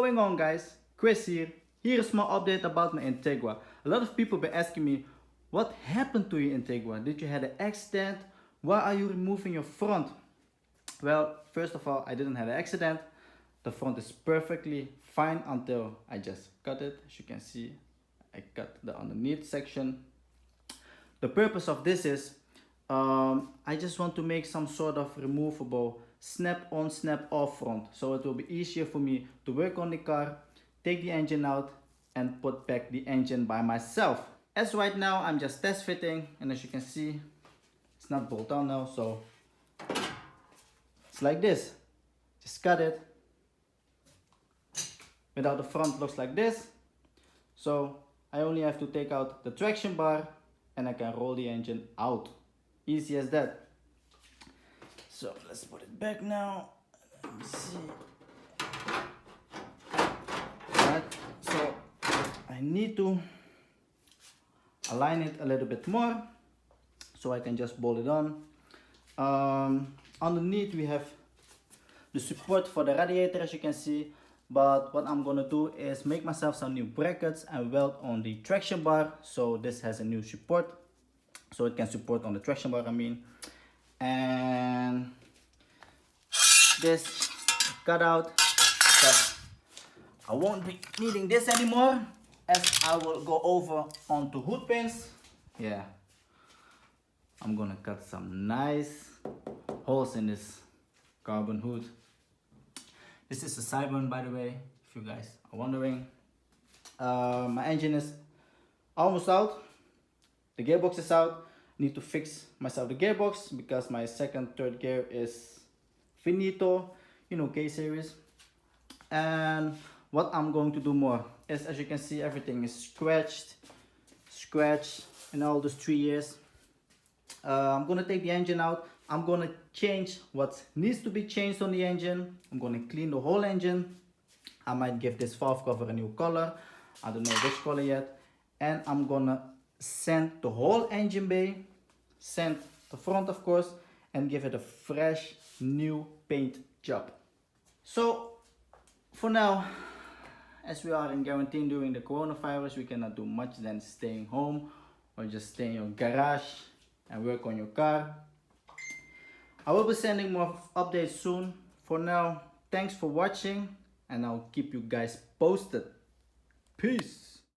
going on, guys? Chris here. Here is my update about my Integra. A lot of people been asking me, what happened to your Integra? Did you have an accident? Why are you removing your front? Well, first of all, I didn't have an accident. The front is perfectly fine until I just cut it. As you can see, I cut the underneath section. The purpose of this is I just want to make some sort of removable snap on snap off front, so it will be easier for me to work on the car, take the engine out and put back the engine by myself. As right now I'm just test fitting, and as you can see it's not bolt on now, so it's like this. Just cut it. Without the front looks like this. So I only have to take out the traction bar and I can roll the engine out. Easy as that. So let's put it back now. Let me see. Right. So I need to align it a little bit more so I can just bolt it on. Underneath we have the support for the radiator, as you can see. But what I'm gonna do is make myself some new brackets and weld on the traction bar, so this has a new support, so it can support on the traction bar, I mean. And this cut out, because I won't be needing this anymore, as I will go over onto hood pins. Yeah, I'm gonna cut some nice holes in this carbon hood. This is a Cyber, by the way, if you guys are wondering. My engine is almost out. The gearbox is out. Need to fix myself the gearbox because my second, third gear is finito, you know, K-series. And what I'm going to do more is, as you can see, everything is scratched in all those 3 years. I'm gonna take the engine out. I'm gonna change what needs to be changed on the engine. I'm gonna clean the whole engine. I might give this valve cover a new color. I don't know which color yet. And I'm gonna sand the whole engine bay, sand the front of course, and give it a fresh new paint job. So for now, as we are in quarantine during the coronavirus, we cannot do much than staying home or just stay in your garage and work on your car. I will be sending more updates soon. For now, thanks for watching and I'll keep you guys posted. Peace.